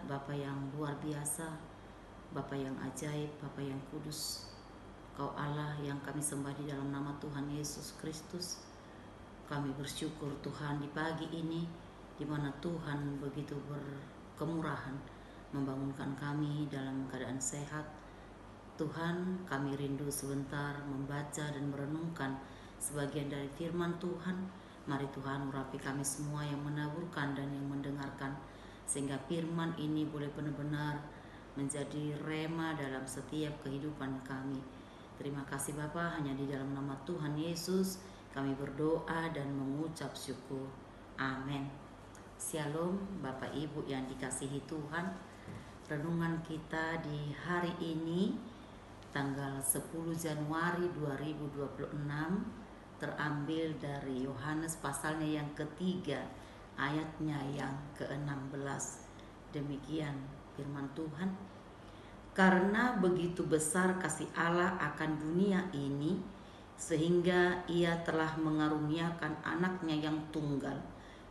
Bapa yang luar biasa, Bapa yang ajaib, Bapa yang kudus. Kau Allah yang kami sembah di dalam nama Tuhan Yesus Kristus. Kami bersyukur Tuhan di pagi ini, di mana Tuhan begitu berkemurahan membangunkan kami dalam keadaan sehat. Tuhan, kami rindu sebentar membaca dan merenungkan sebagian dari firman Tuhan. Mari Tuhan urapi kami semua yang menaburkan dan yang mendengarkan, sehingga firman ini boleh benar-benar menjadi rema dalam setiap kehidupan kami. Terima kasih Bapa, hanya di dalam nama Tuhan Yesus kami berdoa dan mengucap syukur. Amin. Shalom Bapak Ibu yang dikasihi Tuhan. Renungan kita di hari ini tanggal 10 Januari 2026 terambil dari Yohanes pasalnya yang ketiga, ayatnya yang ke-16. Demikian firman Tuhan. Karena begitu besar kasih Allah akan dunia ini, sehingga Ia telah mengaruniakan anaknya yang tunggal,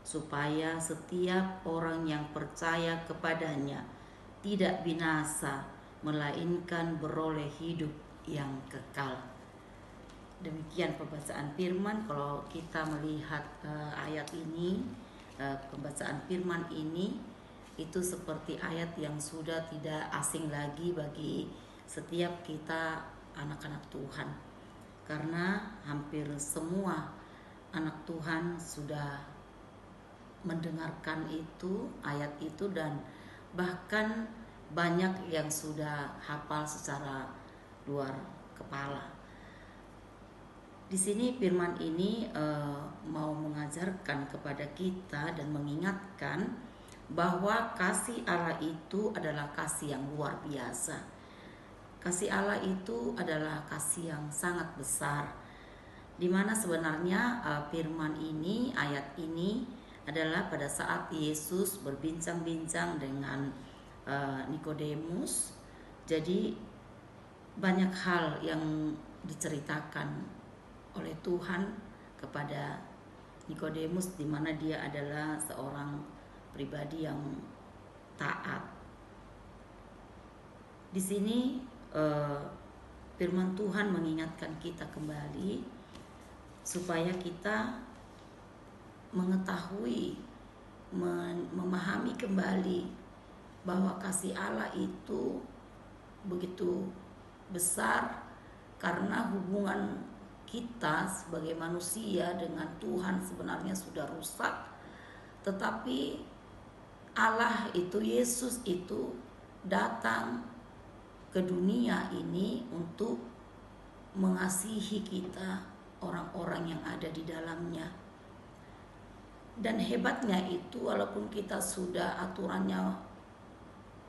supaya setiap orang yang percaya kepadanya tidak binasa, melainkan beroleh hidup yang kekal. Demikian pembacaan firman. Kalau kita melihat ayat ini, pembacaan firman ini itu seperti ayat yang sudah tidak asing lagi bagi setiap kita anak-anak Tuhan, karena hampir semua anak Tuhan sudah mendengarkan itu, ayat itu, dan bahkan banyak yang sudah hafal secara luar kepala. Di sini firman ini mau mengajarkan kepada kita dan mengingatkan bahwa kasih Allah itu adalah kasih yang luar biasa. Kasih Allah itu adalah kasih yang sangat besar, di mana sebenarnya firman ini, ayat ini adalah pada saat Yesus berbincang-bincang dengan Nikodemus. Jadi banyak hal yang diceritakan oleh Tuhan kepada Nikodemus, di mana dia adalah seorang pribadi yang taat. Di sini firman Tuhan mengingatkan kita kembali supaya kita mengetahui, memahami kembali bahwa kasih Allah itu begitu besar, karena hubungan kita sebagai manusia dengan Tuhan sebenarnya sudah rusak. Tetapi Allah itu, Yesus itu datang ke dunia ini untuk mengasihi kita, orang-orang yang ada di dalamnya. Dan hebatnya itu, walaupun kita sudah aturannya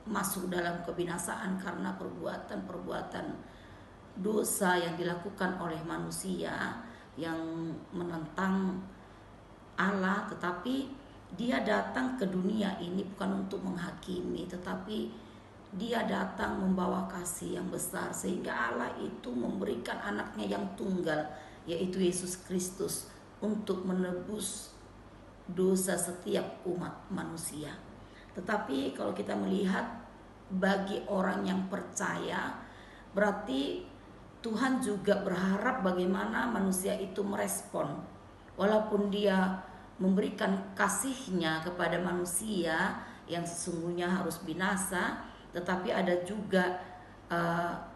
masuk dalam kebinasaan karena perbuatan-perbuatan dosa yang dilakukan oleh manusia yang menentang Allah, tetapi Dia datang ke dunia ini bukan untuk menghakimi, tetapi Dia datang membawa kasih yang besar, sehingga Allah itu memberikan anaknya yang tunggal, yaitu Yesus Kristus, untuk menebus dosa setiap umat manusia. Tetapi kalau kita melihat bagi orang yang percaya, berarti Tuhan juga berharap bagaimana manusia itu merespon. Walaupun Dia memberikan kasih-Nya kepada manusia yang sesungguhnya harus binasa, tetapi ada juga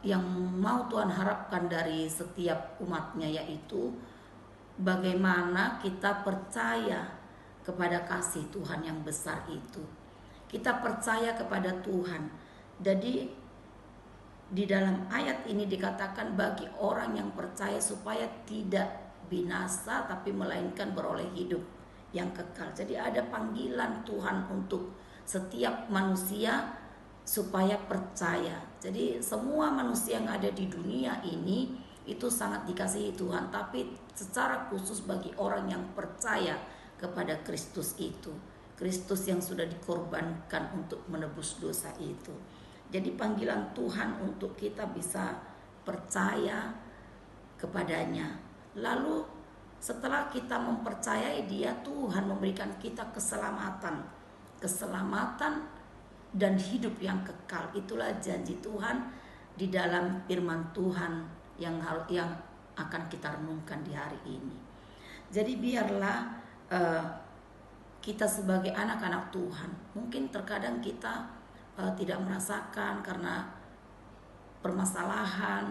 yang mau Tuhan harapkan dari setiap umat-Nya, yaitu bagaimana kita percaya kepada kasih Tuhan yang besar itu. Kita percaya kepada Tuhan. Jadi di dalam ayat ini dikatakan bagi orang yang percaya supaya tidak binasa, tapi melainkan beroleh hidup yang kekal. Jadi ada panggilan Tuhan untuk setiap manusia supaya percaya. Jadi semua manusia yang ada di dunia ini itu sangat dikasihi Tuhan, tapi secara khusus bagi orang yang percaya kepada Kristus itu, Kristus yang sudah dikorbankan untuk menebus dosa itu. Jadi panggilan Tuhan untuk kita bisa percaya kepadanya. Lalu setelah kita mempercayai Dia, Tuhan memberikan kita keselamatan. Keselamatan dan hidup yang kekal. Itulah janji Tuhan di dalam firman Tuhan yang akan kita renungkan di hari ini. Jadi biarlah kita sebagai anak-anak Tuhan, mungkin terkadang kita tidak merasakan karena permasalahan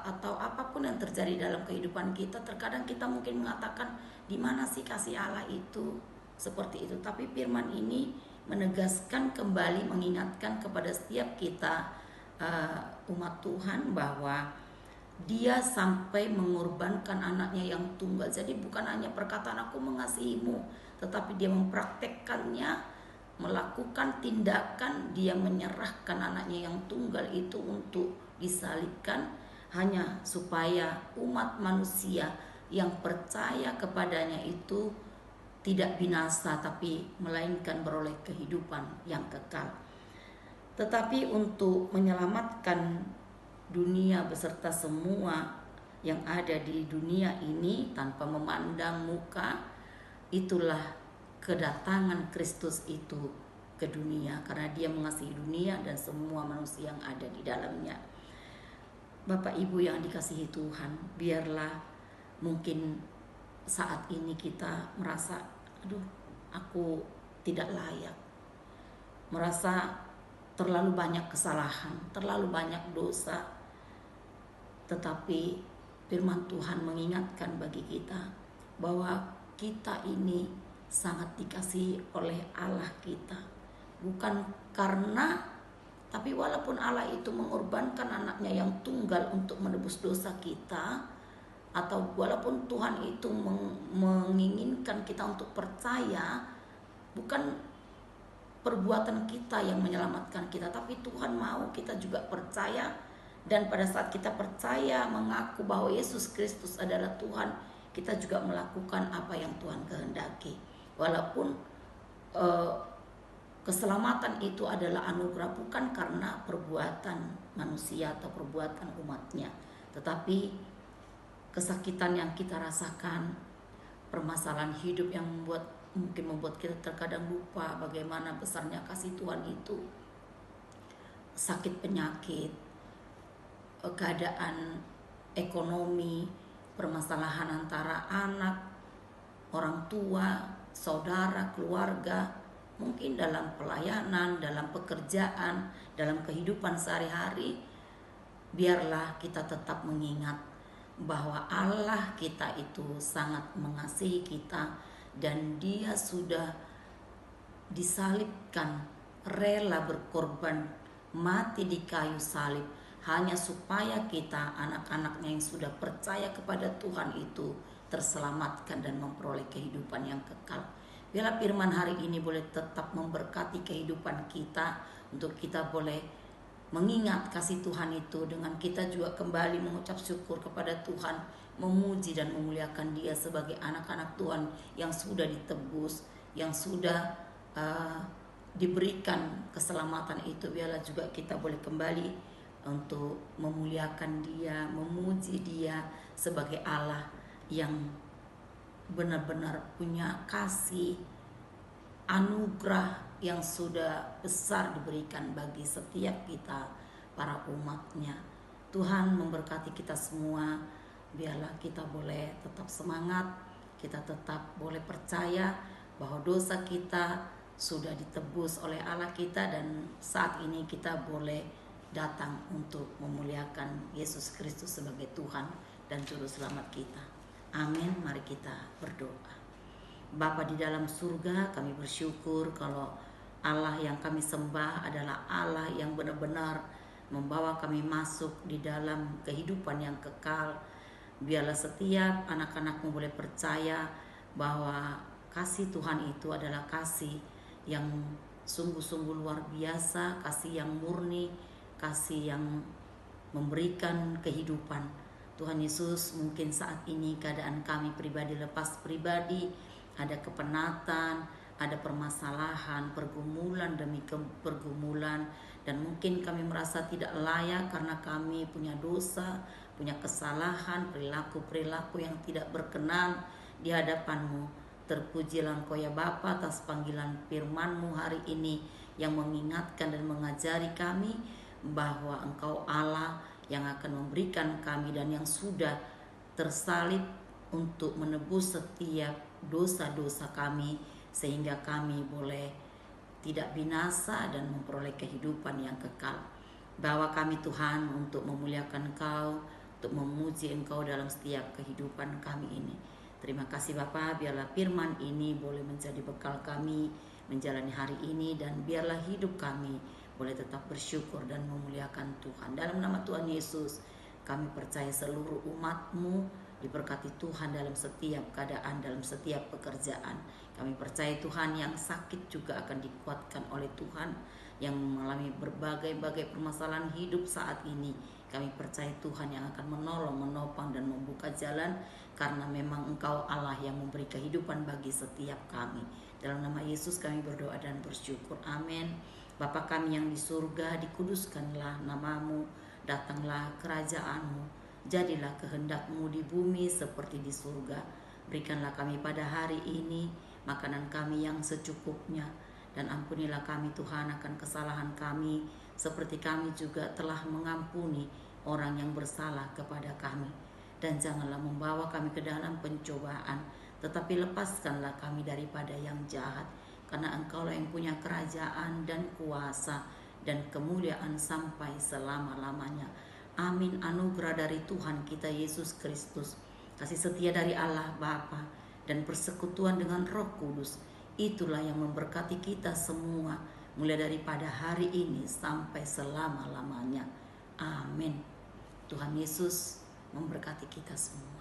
atau apapun yang terjadi dalam kehidupan kita. Terkadang kita mungkin mengatakan, di mana sih kasih Allah itu, seperti itu. Tapi firman ini menegaskan kembali, mengingatkan kepada setiap kita umat Tuhan bahwa Dia sampai mengorbankan anaknya yang tunggal. Jadi bukan hanya perkataan aku mengasihimu, tetapi Dia mempraktekkannya, melakukan tindakan. Dia menyerahkan anaknya yang tunggal itu untuk disalibkan, hanya supaya umat manusia yang percaya kepadanya itu tidak binasa, tapi melainkan beroleh kehidupan yang kekal. Tetapi untuk menyelamatkan dunia beserta semua yang ada di dunia ini tanpa memandang muka, itulah kedatangan Kristus itu ke dunia, karena Dia mengasihi dunia dan semua manusia yang ada di dalamnya. Bapak Ibu yang dikasihi Tuhan, biarlah mungkin saat ini kita merasa, aduh, aku tidak layak, merasa terlalu banyak kesalahan, terlalu banyak dosa. Tetapi firman Tuhan mengingatkan bagi kita bahwa kita ini sangat dikasihi oleh Allah kita. Bukan karena, tapi walaupun Allah itu mengorbankan anaknya yang tunggal untuk menebus dosa kita, atau walaupun Tuhan itu menginginkan kita untuk percaya, bukan perbuatan kita yang menyelamatkan kita, tapi Tuhan mau kita juga percaya. Dan pada saat kita percaya, mengaku bahwa Yesus Kristus adalah Tuhan, kita juga melakukan apa yang Tuhan kehendaki. Walaupun keselamatan itu adalah anugerah, bukan karena perbuatan manusia atau perbuatan umatnya, tetapi kesakitan yang kita rasakan, permasalahan hidup yang mungkin membuat kita terkadang lupa bagaimana besarnya kasih Tuhan itu. Sakit penyakit, keadaan ekonomi, permasalahan antara anak, orang tua, saudara, keluarga, mungkin dalam pelayanan, dalam pekerjaan, dalam kehidupan sehari-hari. Biarlah kita tetap mengingat bahwa Allah kita itu sangat mengasihi kita, dan Dia sudah disalibkan, rela berkorban, mati di kayu salib, hanya supaya kita, anak-anaknya yang sudah percaya kepada Tuhan itu, terselamatkan dan memperoleh kehidupan yang kekal. Biarlah firman hari ini boleh tetap memberkati kehidupan kita, untuk kita boleh mengingat kasih Tuhan itu, dengan kita juga kembali mengucap syukur kepada Tuhan, memuji dan memuliakan Dia sebagai anak-anak Tuhan yang sudah ditebus, yang sudah diberikan keselamatan itu. Biarlah juga kita boleh kembali untuk memuliakan Dia, memuji Dia sebagai Allah yang benar-benar punya kasih, anugerah yang sudah besar diberikan bagi setiap kita, para umatnya. Tuhan memberkati kita semua. Biarlah kita boleh tetap semangat, kita tetap boleh percaya bahwa dosa kita sudah ditebus oleh Allah kita, dan saat ini kita boleh datang untuk memuliakan Yesus Kristus sebagai Tuhan dan Juru Selamat kita. Amin. Mari kita berdoa. Bapa di dalam surga, kami bersyukur kalau Allah yang kami sembah adalah Allah yang benar-benar membawa kami masuk di dalam kehidupan yang kekal. Biarlah setiap anak-anak-Mu boleh percaya bahwa kasih Tuhan itu adalah kasih yang sungguh-sungguh luar biasa, kasih yang murni, kasih yang memberikan kehidupan. Tuhan Yesus, mungkin saat ini keadaan kami pribadi lepas pribadi, ada kepenatan, ada permasalahan, pergumulan demi pergumulan, dan mungkin kami merasa tidak layak karena kami punya dosa, punya kesalahan, perilaku-perilaku yang tidak berkenan di hadapan-Mu. Terpujilah Engkau ya Bapa atas panggilan firman-Mu hari ini yang mengingatkan dan mengajari kami bahwa Engkau Allah yang akan memberikan kami dan yang sudah tersalib untuk menebus setiap dosa-dosa kami, sehingga kami boleh tidak binasa dan memperoleh kehidupan yang kekal. Bawa kami Tuhan untuk memuliakan Engkau, untuk memuji Engkau dalam setiap kehidupan kami ini. Terima kasih Bapa, biarlah firman ini boleh menjadi bekal kami menjalani hari ini, dan biarlah hidup kami boleh tetap bersyukur dan memuliakan Tuhan. Dalam nama Tuhan Yesus, kami percaya seluruh umat-Mu diberkati Tuhan dalam setiap keadaan, dalam setiap pekerjaan. Kami percaya Tuhan yang sakit juga akan dikuatkan oleh Tuhan, yang mengalami berbagai permasalahan hidup saat ini. Kami percaya Tuhan yang akan menolong, menopang, dan membuka jalan, karena memang Engkau Allah yang memberi kehidupan bagi setiap kami. Dalam nama Yesus kami berdoa dan bersyukur. Amin. Bapa kami yang di surga, dikuduskanlah nama-Mu, datanglah kerajaan-Mu, jadilah kehendak-Mu di bumi seperti di surga. Berikanlah kami pada hari ini makanan kami yang secukupnya, dan ampunilah kami Tuhan akan kesalahan kami, seperti kami juga telah mengampuni orang yang bersalah kepada kami. Dan janganlah membawa kami ke dalam pencobaan, tetapi lepaskanlah kami daripada yang jahat, karena Engkaulah yang punya kerajaan dan kuasa dan kemuliaan sampai selama-lamanya. Amin. Anugerah dari Tuhan kita Yesus Kristus, kasih setia dari Allah Bapa, dan persekutuan dengan Roh Kudus, itulah yang memberkati kita semua, mulai daripada hari ini sampai selama-lamanya. Amin. Tuhan Yesus memberkati kita semua.